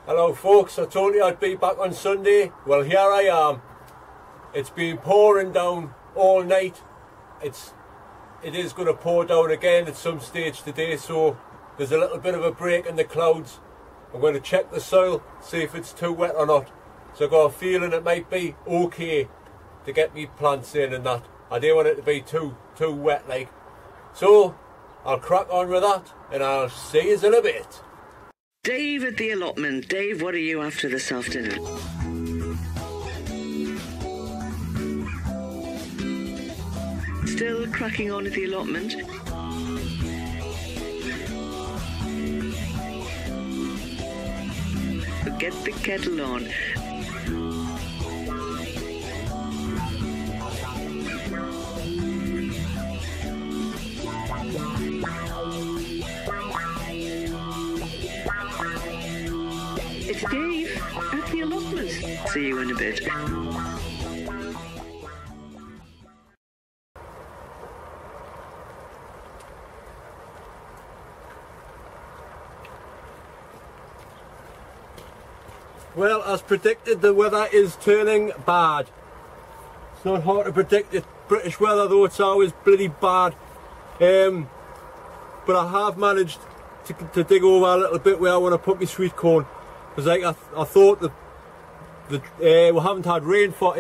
Hello folks, I told you I'd be back on Sunday. Well, here I am. It's been pouring down all night. It is going to pour down again at some stage today, so there's a little bit of a break in the clouds. I'm going to check the soil, see if it's too wet or not. So I've got a feeling it might be okay to get me plants in and that. I don't want it to be too wet like. So I'll crack on with that and I'll see you in a bit. Dave at the allotment. Dave, what are you after this afternoon? Still cracking on at the allotment? Get the kettle on. It's Dave at the allotment. See you in a bit. Well, as predicted, the weather is turning bad. It's not hard to predict it. British weather, though, it's always bloody bad. But I have managed to dig over a little bit where I want to put my sweet corn. Because like I thought that we haven't had rain for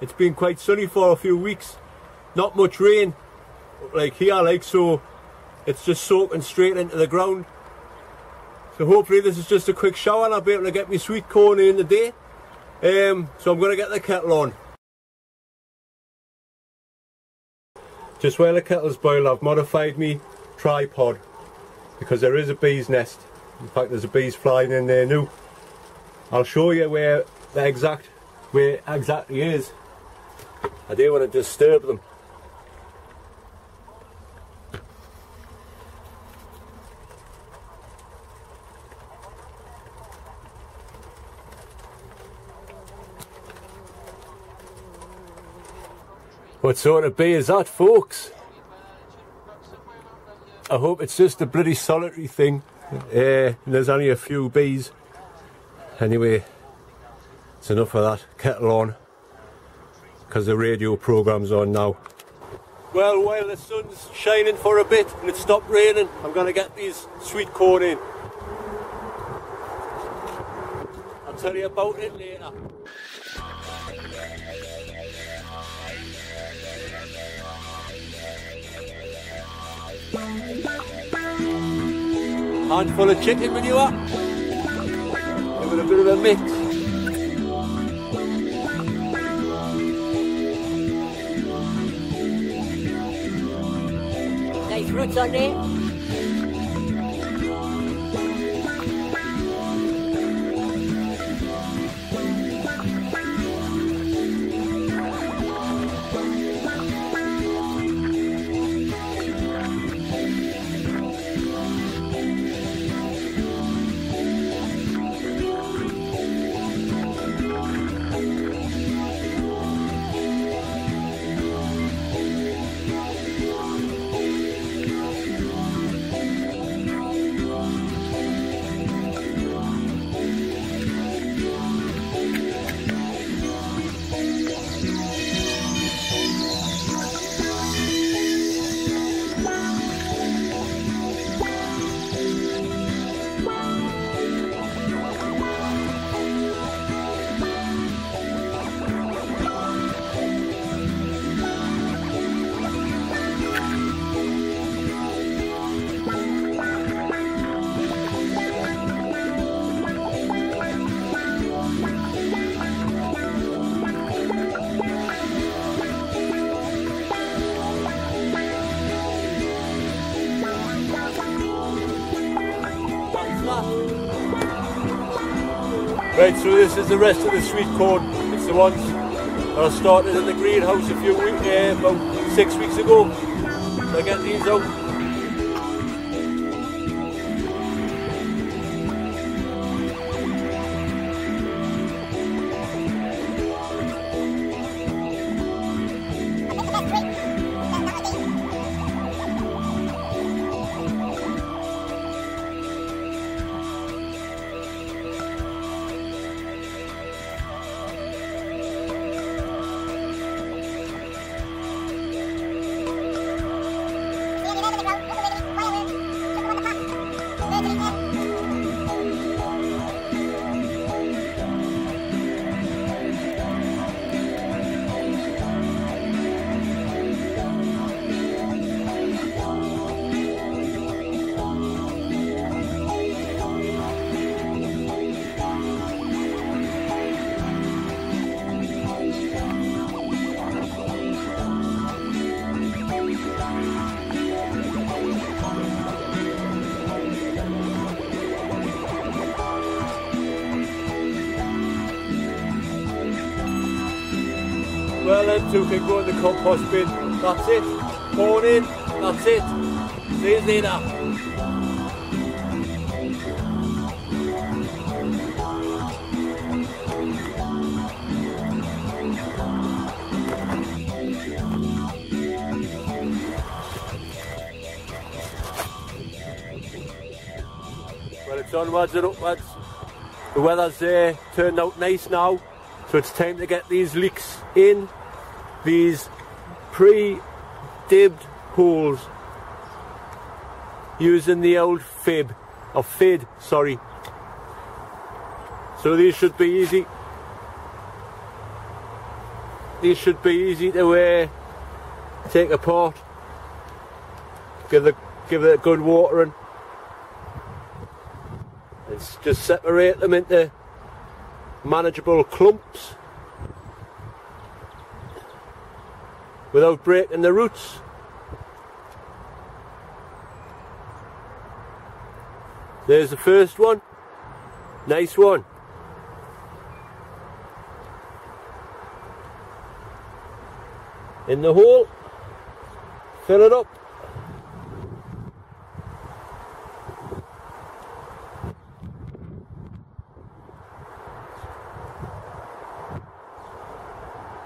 it's been quite sunny for a few weeks. Not much rain like here, like, so it's just soaking straight into the ground. So hopefully this is just a quick shower and I'll be able to get my sweet corn in the day. So I'm going to get the kettle on. Just while the kettle's boiled, I've modified me tripod because there is a bee's nest. In fact, there's a bees flying in there now. I'll show you where exactly is. I don't want to disturb them. What sort of bee is that, folks? I hope it's just a bloody solitary thing. There's only a few bees. Anyway, it's enough of that. Kettle on, because the radio program's on now. Well, while the sun's shining for a bit and it stopped raining, I'm going to get these sweet corn in. I'll tell you about it later. Handful of chicken manure, give it a bit of a mix. Nice roots on there. Right, so this is the rest of the sweet corn. It's the ones that I started in the greenhouse a few weeks, about 6 weeks ago. So I get these out. Well, them two can go in the compost bin. That's it. Pour in. That's it. See you later. Well, it's onwards and upwards. The weather's turned out nice now, so it's time to get these leaks in. These pre-dibbed holes using the old fid, sorry. So these should be easy. These should be easy to take apart. Give it a good watering. Let's just separate them into manageable clumps without breaking the roots. There's the first one. Nice one. In the hole. Fill it up.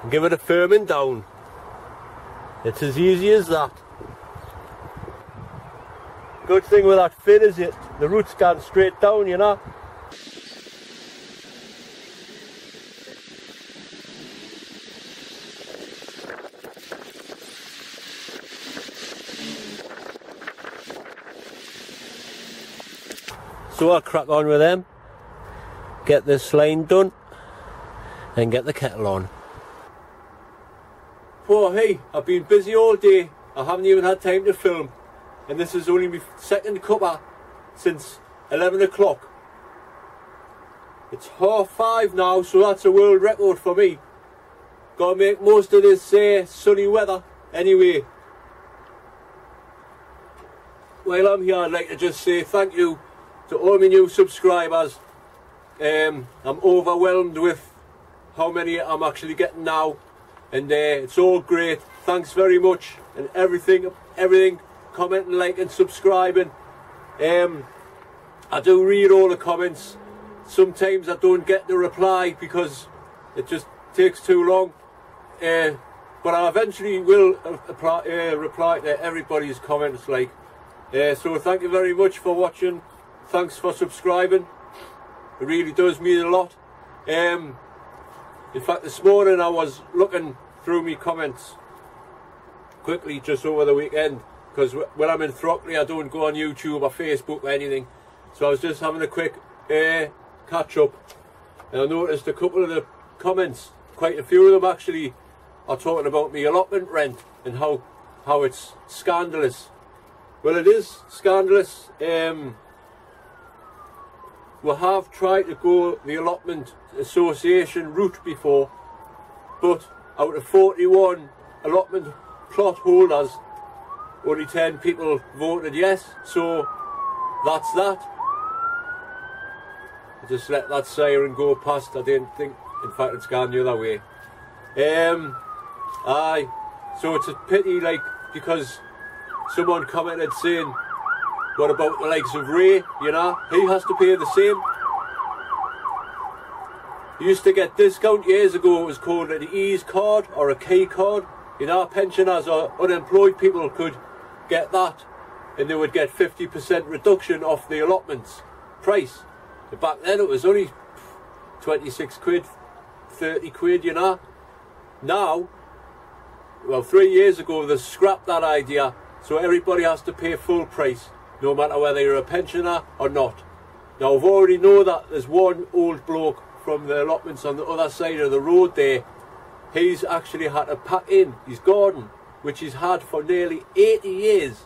And give it a firming down. It's as easy as that. Good thing with that fid is the roots go straight down, you know. So I'll crack on with them, get this line done, and get the kettle on. Oh hey, I've been busy all day. I haven't even had time to film, and this is only my second cuppa since 11 o'clock. It's 5:30 now, so that's a world record for me. Gotta make most of this sunny weather anyway. While I'm here, I'd like to just say thank you to all my new subscribers. I'm overwhelmed with how many I'm actually getting now. And it's all great. Thanks very much, and everything, commenting, liking, subscribing. I do read all the comments. Sometimes I don't get the reply because it just takes too long. But I eventually will reply to everybody's comments. So thank you very much for watching. Thanks for subscribing. It really does mean a lot. In fact, this morning I was looking through my comments quickly just over the weekend, because when I'm in Throckley I don't go on YouTube or Facebook or anything, so I was just having a quick catch up, and I noticed a couple of the comments, quite a few of them actually, are talking about my allotment rent and how it's scandalous. Well, it is scandalous. We have tried to go the allotment association route before, but out of 41 allotment plot holders, only 10 people voted yes, so that's that. I just let that siren go past. I didn't think, in fact, it's gone the other way. Aye, so it's a pity, because someone commented saying, what about the likes of Ray, you know, he has to pay the same. You used to get discount years ago, it was called an ease card or a key card. You know, pensioners or unemployed people could get that, and they would get 50% reduction off the allotments price. But back then it was only 26 quid, 30 quid, you know. Now, well, 3 years ago they scrapped that idea, so everybody has to pay full price, no matter whether you're a pensioner or not. Now I've already know that there's one old bloke from the allotments on the other side of the road there. He's actually had to pack in his garden, which he's had for nearly 80 years.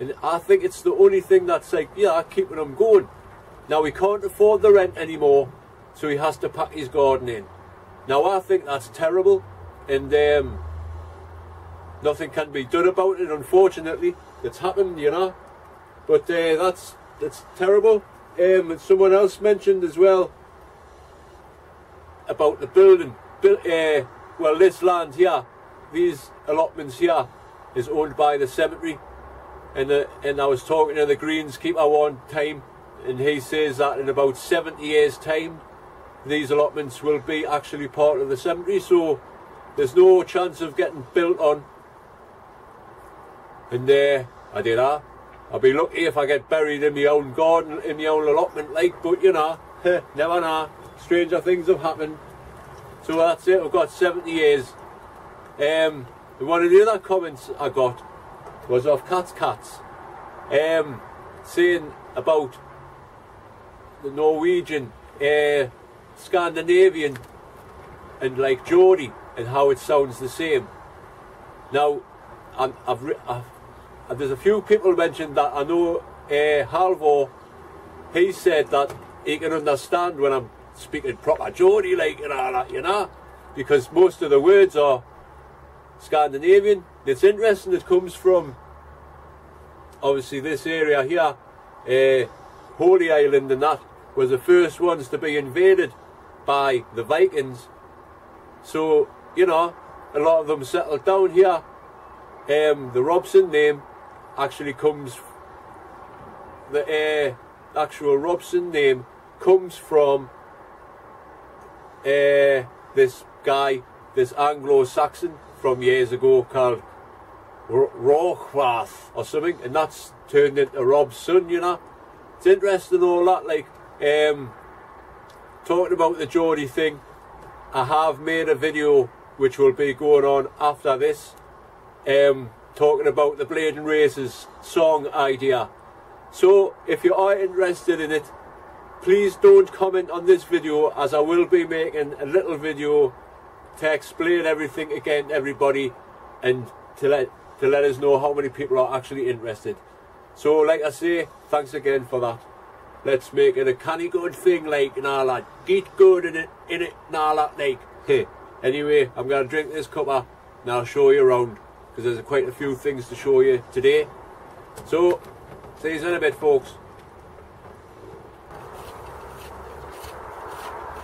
And I think it's the only thing that's like, yeah, keeping him going. Now he can't afford the rent anymore, so he has to pack his garden in. Now I think that's terrible, and nothing can be done about it, unfortunately. It's happened, you know. But that's terrible. Someone else mentioned as well about the building. Well, this land here, these allotments here, is owned by the cemetery. And I was talking to the greenskeeper one time, and he says that in about 70 years' time, these allotments will be actually part of the cemetery. So there's no chance of getting built on. And I did that. I'll be lucky if I get buried in my own garden, in my own allotment, like, but you know, never know. Stranger things have happened. So that's it, I've got 70 years. One of the other comments I got was of Cats, saying about the Norwegian, Scandinavian, and like Geordie, and how it sounds the same. Now, there's a few people mentioned that. I know Halvor, he said that he can understand when I'm speaking proper Geordie, like, and all that, you know, because most of the words are Scandinavian. It's interesting, it comes from obviously this area here, Holy Island, and that was the first ones to be invaded by the Vikings. So, you know, a lot of them settled down here. The Robson name actually comes, the actual Robson name comes from this guy, this Anglo-Saxon from years ago called Rochwath or something, and that's turned into Rob's son, you know. It's interesting all that, like, talking about the Geordie thing, I have made a video which will be going on after this, talking about the Blaydon Races song idea. So if you are interested in it, please don't comment on this video, as I will be making a little video to explain everything again to everybody, and to let us know how many people are actually interested. So like I say, thanks again for that. Let's make it a canny good thing, like, and all that. Get good in it and all that, like. Hey, anyway, I'm going to drink this cuppa and I'll show you around, because there's quite a few things to show you today. So, see you in a bit, folks.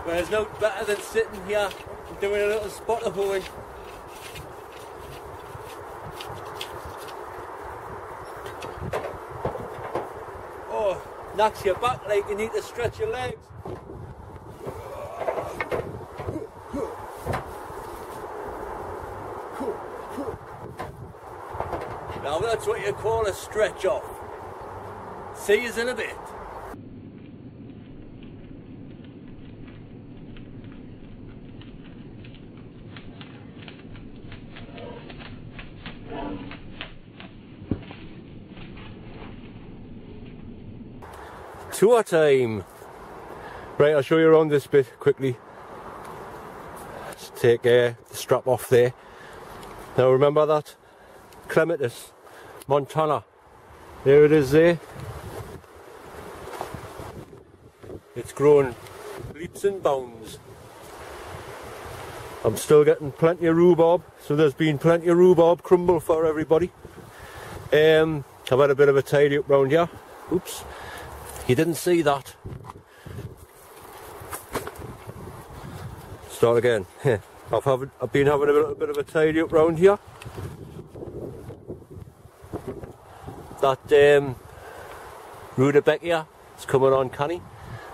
Well, there's no better than sitting here and doing a little spot of hoeing. Oh, knocks your back, like, you need to stretch your legs. Now that's what you call a stretch off. See you in a bit. Tour time. Right, I'll show you around this bit quickly. Let's take the strap off there. Now remember that clematis, Montana. There it is there. It's grown leaps and bounds. I'm still getting plenty of rhubarb, so there's been plenty of rhubarb crumble for everybody. I've had a bit of a tidy up round here. Oops. You didn't see that. Start again. I've been having a little bit of a tidy up round here. That rutabaga is coming on canny.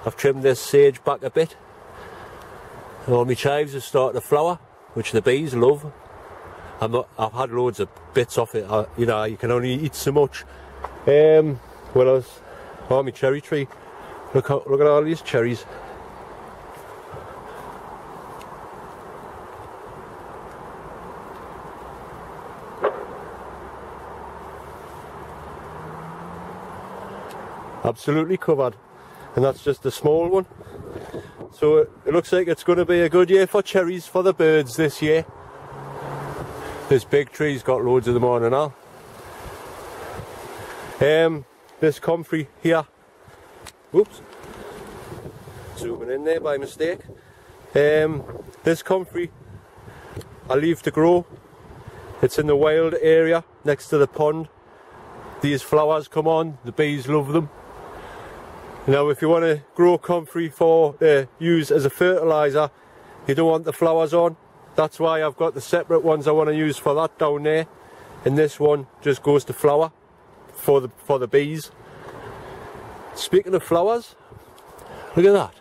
I've trimmed this sage back a bit. All my chives have started to flower, which the bees love. I've had loads of bits off it. You know, you can only eat so much. What else? Oh, my cherry tree. Look at all these cherries. absolutely covered, and that's just a small one. So it looks like it's going to be a good year for cherries for the birds this year. This big tree's got loads of them on and all. This comfrey here, whoops, zooming in there by mistake. This comfrey I leave to grow. It's in the wild area next to the pond. These flowers come on, the bees love them. Now if you want to grow comfrey for use as a fertiliser, you don't want the flowers on. That's why I've got the separate ones I want to use for that down there, and this one just goes to flower for the bees. Speaking of flowers, look at that.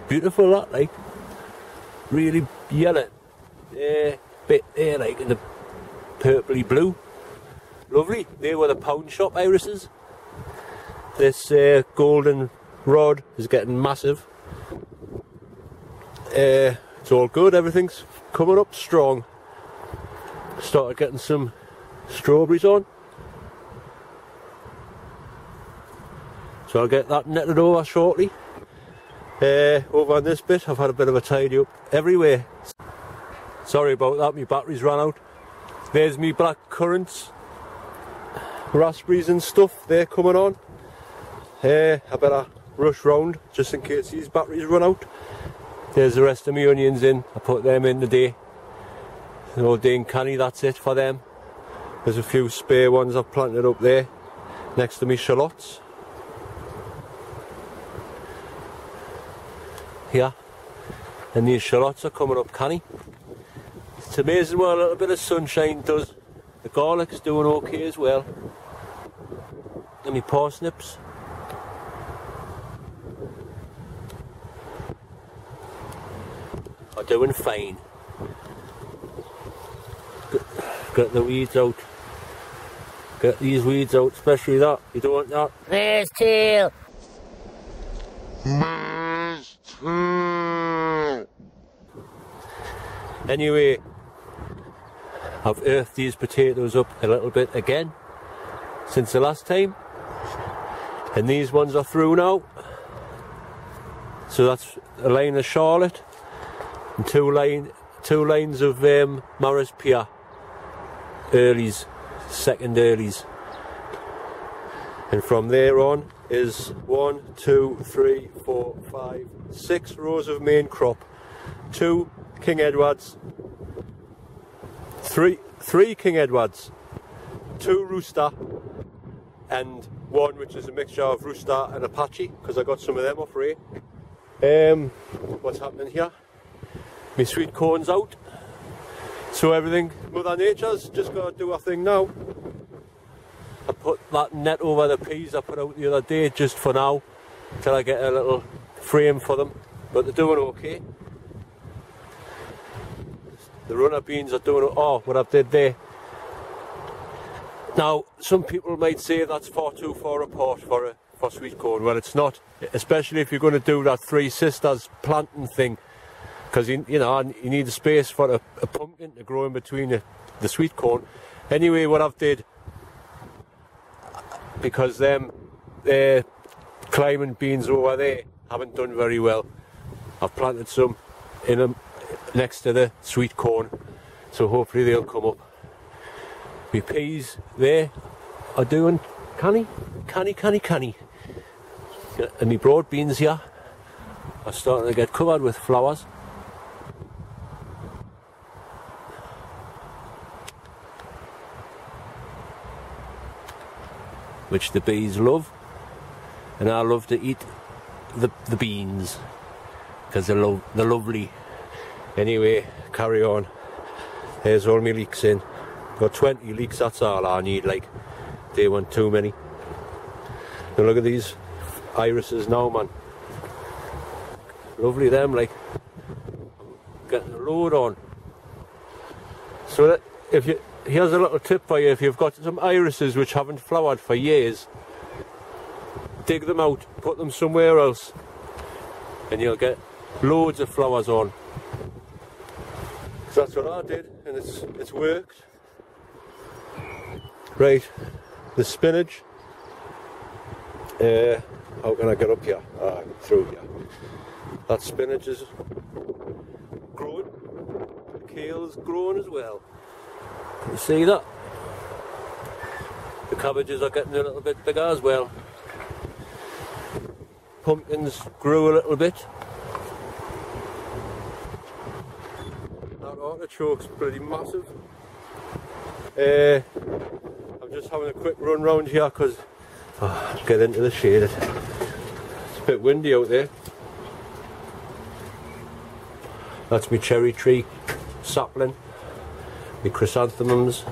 Beautiful that, like, really yellow bit there, like in the purpley blue. Lovely. They were the pound shop irises. This golden rod is getting massive. It's all good, everything's coming up strong. Started getting some strawberries on, so I'll get that netted over shortly. Over on this bit I've had a bit of a tidy up everywhere. Sorry about that, my batteries ran out. There's me black currants, raspberries and stuff, they're coming on. I better rush round just in case these batteries run out. There's the rest of my onions in, I put them in today. No dang canny, that's it for them. There's a few spare ones I've planted up there next to me shallots. Here, and these shallots are coming up canny. It's amazing what a little bit of sunshine does. The garlic's doing okay as well. And my parsnips. Are doing fine. Get the weeds out. Get these weeds out, especially that. You don't want that. There's tail. Anyway, I've earthed these potatoes up a little bit again since the last time, and these ones are through now. So that's a line of Charlotte and two lines of Morris Pier earlies, second earlies, and from there on is 1, 2, 3, 4, 5, 6 rows of main crop, 2 King Edwards, 3 King Edwards, 2 Rooster, and 1 which is a mixture of Rooster and Apache, because I got some of them off Ray. What's happening here? My sweet corn's out, so everything, Mother Nature's just got to do her thing now. I put that net over the peas I put out the other day just for now, till I get a little frame for them, but they're doing okay. The runner beans are doing, oh, what I did there. Now, some people might say that's far too far apart for sweet corn. Well, it's not, especially if you're going to do that Three Sisters planting thing, because you need a space for a pumpkin to grow in between the sweet corn. Anyway, what I've did, because them climbing beans over there haven't done very well, I've planted some in them next to the sweet corn, so hopefully they'll come up. My peas there are doing canny, and my broad beans here are starting to get covered with flowers. Which the bees love, and I love to eat the beans because they're lovely. Anyway, carry on. There's all my leeks in. Got 20 leeks, that's all I need, like. They weren't too many. Now look at these irises now, man. Lovely them, like. Getting a load on. So that here's a little tip for you: if you've got some irises which haven't flowered for years, dig them out, put them somewhere else, and you'll get loads of flowers on. So that's what I did, and it's worked. Right, the spinach. How can I get up here? Through here. That spinach is growing. The kale's growing as well. Can you see that? The cabbages are getting a little bit bigger as well. Pumpkins grew a little bit. That artichoke's pretty massive. I'm just having a quick run round here because get into the shade. It's a bit windy out there. That's my cherry tree sapling, my chrysanthemums.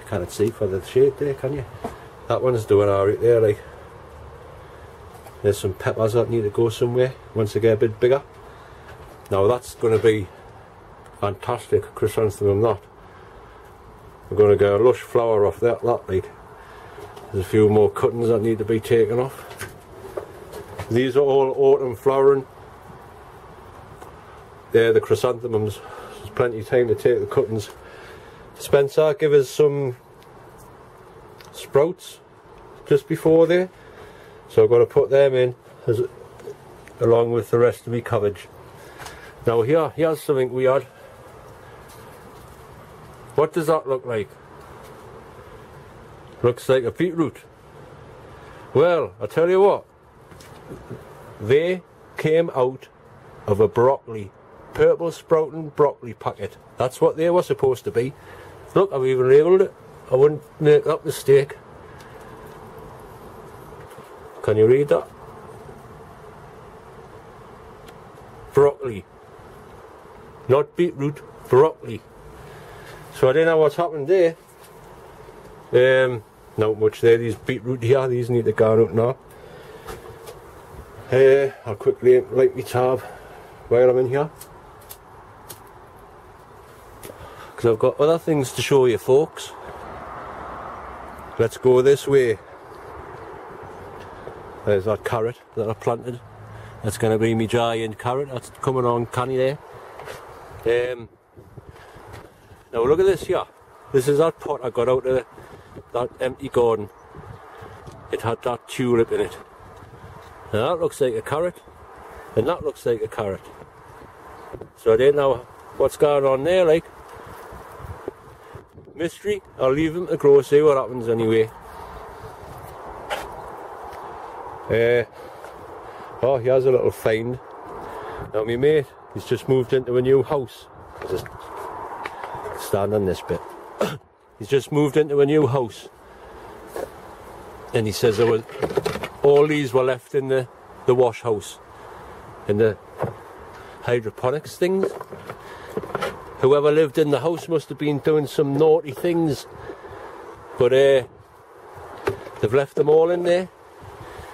Can't see for the shade there, can you? That one's doing alright there, like. There's some peppers that need to go somewhere once they get a bit bigger. Now that's going to be fantastic chrysanthemum, that. We're going to get a lush flower off that like. There's a few more cuttings that need to be taken off. These are all autumn flowering. They're the chrysanthemums. There's plenty of time to take the cuttings. Spencer, give us some sprouts just before there. So I've got to put them in along with the rest of my cabbage. Now here's something weird. What does that look like? Looks like a beetroot. Well, I tell you what, they came out of a broccoli, purple sprouting broccoli packet. That's what they were supposed to be. Look, I've even labelled it. I wouldn't make that mistake. Can you read that? Broccoli. Not beetroot, broccoli. So I don't know what's happened there. Not much there. These beetroot here, these need to go out now. I'll quickly light my tab while I'm in here, because I've got other things to show you folks. Let's go this way. There's that carrot that I planted. That's going to be my giant carrot. That's coming on canny there. Now look at this here. This is that pot I got out of that empty garden. It had that tulip in it. Now that looks like a carrot, and that looks like a carrot. So I don't know what's going on there, like. Mystery. I'll leave them to grow, see what happens anyway. Oh, here's a little find. Now my mate, he's just moved into a new house. I'll just stand on this bit. He's just moved into a new house, and he says there was all these were left in the wash house, in the hydroponics things. Whoever lived in the house must have been doing some naughty things, but they've left them all in there.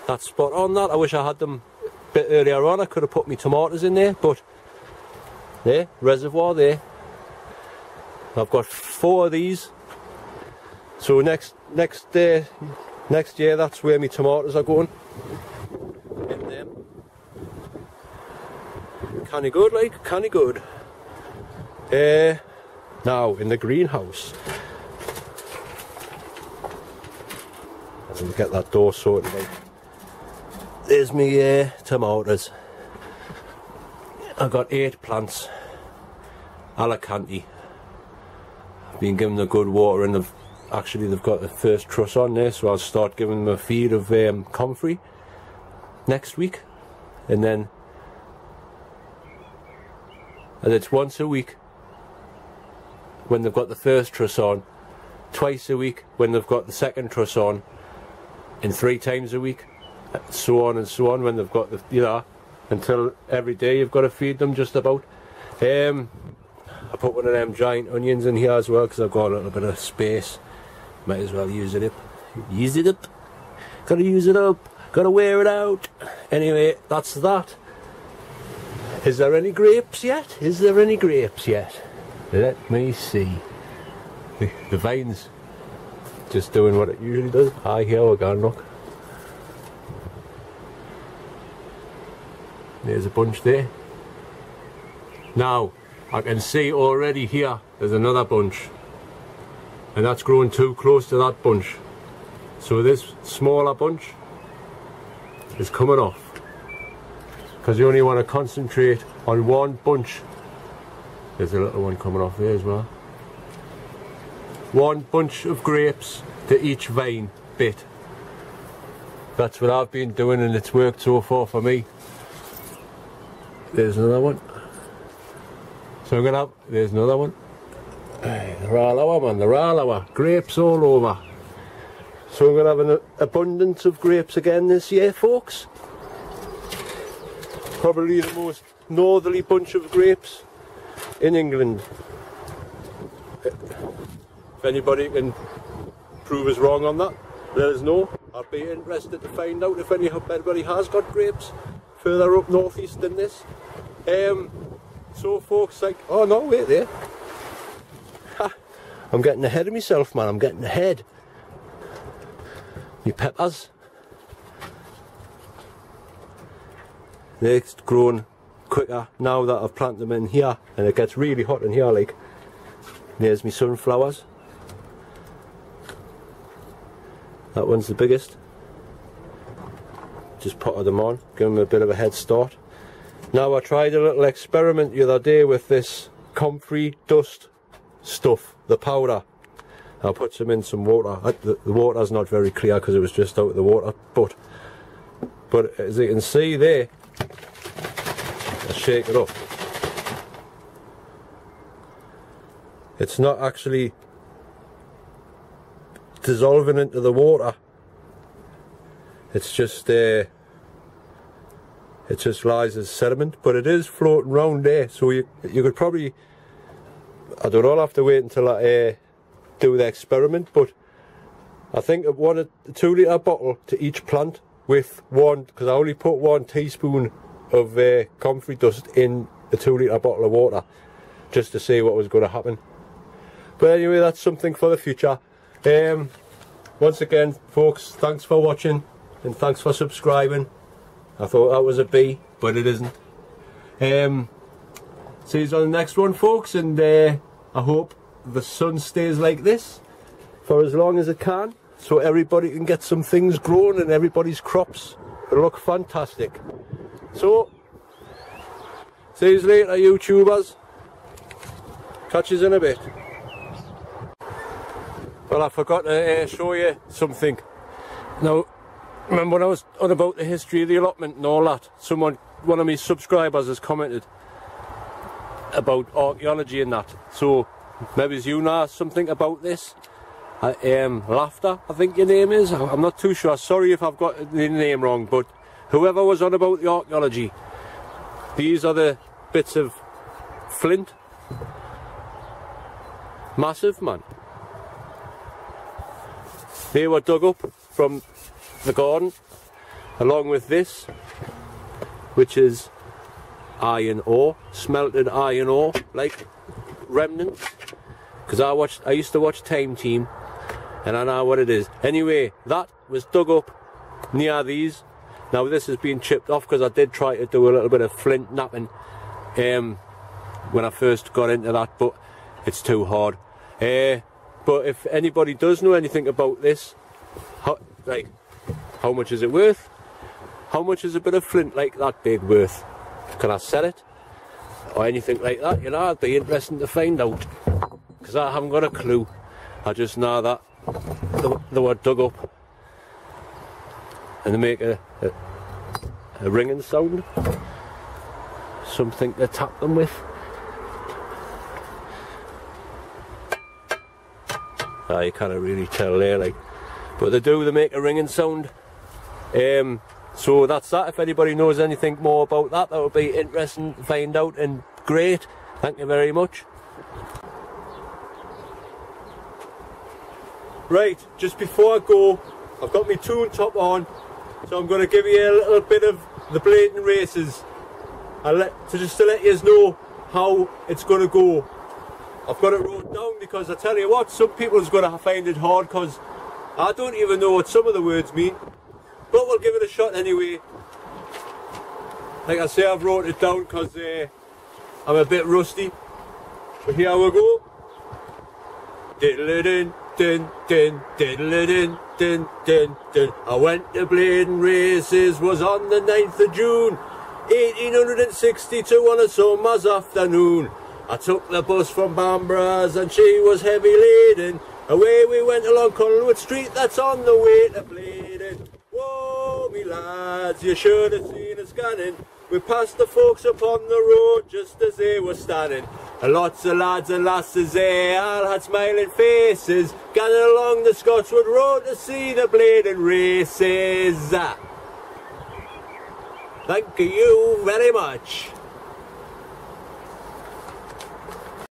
That's spot on, that. I wish I had them a bit earlier on. I could have put my tomatoes in there, but there, reservoir there. I've got 4 of these. So next year, that's where my tomatoes are going. In them. Canny good, like, canny good. Now in the greenhouse. Let me get that door sorted out. There's my tomatoes. I've got 8 plants. Alicante. I've been giving them good water, and they've got the first truss on there, so I'll start giving them a feed of comfrey next week, and it's once a week when they've got the first truss on, twice a week when they've got the second truss on, and 3 times a week, so on and so on, when they've got the, until every day you've got to feed them just about. I put one of them giant onions in here as well because I've got a little bit of space. Might as well use it up. Use it up. Gotta use it up. Gotta wear it out. Anyway, that's that. Is there any grapes yet? Is there any grapes yet? Let me see. The vine's just doing what it usually does. Hi, here we're going, look. There's a bunch there. Now, I can see already here, there's another bunch. and that's growing too close to that bunch. So this smaller bunch is coming off, because you only want to concentrate on one bunch. There's a little one coming off there as well. One bunch of grapes to each vine bit. That's what I've been doing, and it's worked so far for me. There's another one. So I'm gonna have, there's another one. They're all over, man, they're all over. Grapes all over. So I'm gonna have an abundance of grapes again this year, folks. Probably the most northerly bunch of grapes in England. If anybody can prove us wrong on that, let us know. I'd be interested to find out if anybody has got grapes further up northeast than this. So folks, like, oh no, wait there. Ha, I'm getting ahead of myself, man, I'm getting ahead. My peppers. They're growing quicker now that I've planted them in here, and it gets really hot in here, like. There's my sunflowers. That one's the biggest. Just potted them on, give them a bit of a head start. Now I tried a little experiment the other day with this comfrey dust stuff, the powder. I put some in some water. The water's not very clear because it was just out of the water, but as you can see there, I shake it up. It's not actually dissolving into the water. It's just it just lies as sediment, but it is floating around there. So you could probably, I don't know, I'll have to wait until I do the experiment. But I think a 2 litre bottle to each plant with one, because I only put 1 teaspoon of comfrey dust in a 2 litre bottle of water, just to see what was going to happen. But anyway, that's something for the future. Once again, folks, thanks for watching and thanks for subscribing. I thought that was a B, but it isn't. See you on the next one, folks, and I hope the sun stays like this for as long as it can, so everybody can get some things grown and everybody's crops look fantastic. So, see you later, YouTubers. Catch you in a bit. Well, I forgot to show you something. Now, remember when I was on about the history of the allotment and all that, one of my subscribers has commented about archaeology and that. So, maybe you know something about this. Laughter, I think your name is. I'm not too sure. Sorry if I've got the name wrong, but whoever was on about the archaeology, these are the bits of flint. Massive, man. They were dug up from the garden, along with this, which is iron ore, smelted iron ore, like remnants. Because I used to watch Time Team, and I know what it is. Anyway, that was dug up near these. Now this has been chipped off because I did try to do a little bit of flint napping when I first got into that, but it's too hard. But if anybody does know anything about this, how much is it worth? How much is a bit of flint like that big worth? Can I sell it? Or anything like that, you know, it'd be interesting to find out. Because I haven't got a clue. I just know that they were dug up. And they make a ringing sound. Something to tap them with. You can't really tell there, like, but they make a ringing sound. So that's that. If anybody knows anything more about that, that would be interesting to find out, and great. Thank you very much. Right, just before I go, I've got my tune top on, so I'm going to give you a little bit of the Blaydon races, just to let you know how it's going to go. I've got it wrote down because I tell you what, some people's going to find it hard because I don't even know what some of the words mean. But we'll give it a shot anyway. Like I say, I've wrote it down because I'm a bit rusty. But here we go. Diddle-a-din, din, din, diddle-din, din, din, din. I went to Blaydon races, was on the 9th of June, 1862 on a summer's afternoon. I took the bus from Bambra's and she was heavy laden. Away we went along Collingwood Street, that's on the way to Blaydon. Whoa, me lads, you should have seen us scanning. We passed the folks upon the road just as they were standing. And lots of lads and lasses there all had smiling faces, gathered along the Scotswood Road to see the Blaydon races. Thank you very much.